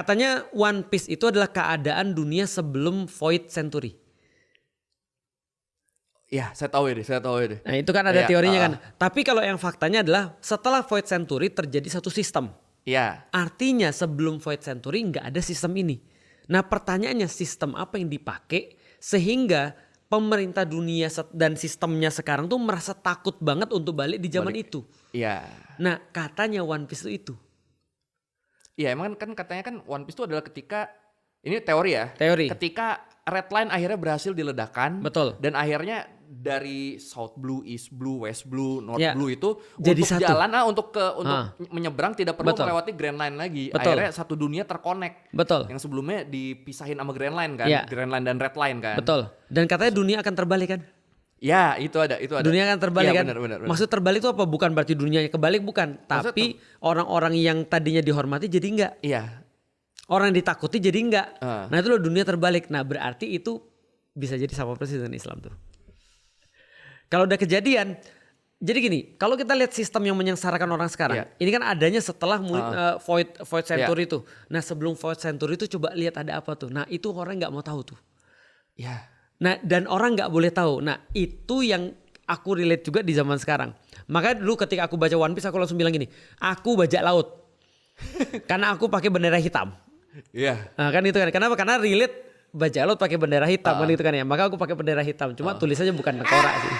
Katanya One Piece itu adalah keadaan dunia sebelum Void Century. Ya, saya tahu ini. Nah itu kan ada teorinya kan. Tapi kalau yang faktanya adalah setelah Void Century terjadi satu sistem. Iya. Artinya sebelum Void Century nggak ada sistem ini. Nah pertanyaannya sistem apa yang dipakai sehingga pemerintah dunia dan sistemnya sekarang tuh merasa takut banget untuk balik di zaman itu. Iya. Nah katanya One Piece itu. Iya emang kan katanya kan One Piece itu adalah ketika, ini teori ya. Teori. Ketika Red Line akhirnya berhasil diledakkan. Betul. Dan akhirnya dari South Blue, East Blue, West Blue, North Ya. Blue itu Jadi untuk satu. jalan untuk menyeberang tidak perlu Betul. melewati Grand Line lagi. Betul. Akhirnya satu dunia terkonek. Betul. Yang sebelumnya dipisahin sama Grand Line kan. Ya. Grand Line dan Red Line kan. Betul. Dan katanya dunia akan terbalik kan. Ya itu ada. Dunia akan terbalik Ya, kan. benar. Maksud terbalik itu apa? Bukan berarti dunianya kebalik, bukan. Tapi orang-orang yang tadinya dihormati jadi enggak. Iya. Orang yang ditakuti jadi enggak. Nah itu loh dunia terbalik. Nah berarti itu bisa jadi sama persis dengan Islam tuh. Kalau udah kejadian, jadi gini, kalau kita lihat sistem yang menyengsarakan orang sekarang, ini kan adanya setelah Void Century itu. Nah sebelum Void Century itu coba lihat ada apa tuh. Nah itu orang nggak mau tahu tuh. Ya. Nah dan orang nggak boleh tahu. Nah itu yang aku relate juga di zaman sekarang. Makanya dulu ketika aku baca One Piece aku langsung bilang gini, aku bajak laut. Karena aku pakai bendera hitam. Iya. Nah kan itu kan, kenapa? Karena relate bajak laut pakai bendera hitam kan itu kan ya. Maka aku pakai bendera hitam. Cuma tulisannya bukan tengkorak sih.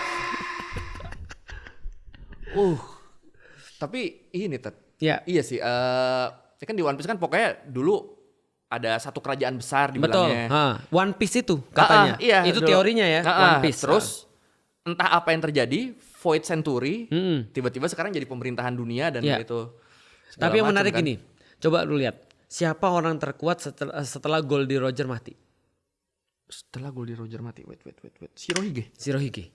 Tapi ini Ya. iya sih. Kan di One Piece kan pokoknya dulu ada satu kerajaan besar Betul. dibilangnya. One Piece itu katanya. Iya, itu dulu. teorinya ya. One Piece. Terus entah apa yang terjadi, Void Century tiba-tiba sekarang jadi pemerintahan dunia dan itu. Tapi yang menarik kan. ini, coba lu lihat siapa orang terkuat setelah Goldie Roger mati. Setelah Goldie Roger mati, wait. Shirohige.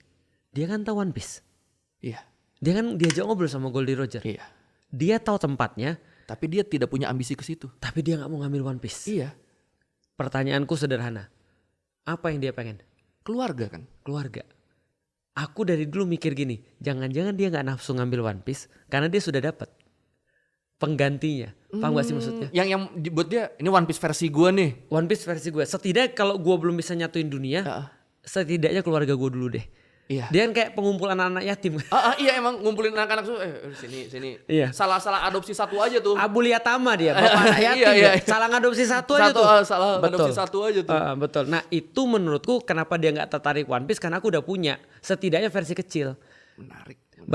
Dia kan tahu One Piece. Iya. Dia kan diajak ngobrol sama Goldie Roger. Iya. Dia tahu tempatnya. Tapi dia tidak punya ambisi ke situ. Tapi dia gak mau ngambil One Piece. Iya. Pertanyaanku sederhana. Apa yang dia pengen? Keluarga kan. Keluarga. Aku dari dulu mikir gini. Jangan-jangan dia gak nafsu ngambil One Piece. Karena dia sudah dapat penggantinya. Paham gak sih maksudnya? Yang buat dia, ini One Piece versi gue nih. One Piece versi gue. Setidaknya kalau gue belum bisa nyatuin dunia. Setidaknya keluarga gue dulu deh. Iya. Dia kan kayak pengumpul anak-anak yatim. Iya emang ngumpulin anak-anak tuh sini. Iya. Salah adopsi satu aja tuh. Abu Liyatama dia, bapak anak yatim. Iya. Salah ngadopsi satu aja tuh. Salah adopsi satu aja tuh. Betul. Nah itu menurutku kenapa dia nggak tertarik One Piece karena aku udah punya setidaknya versi kecil. Menarik.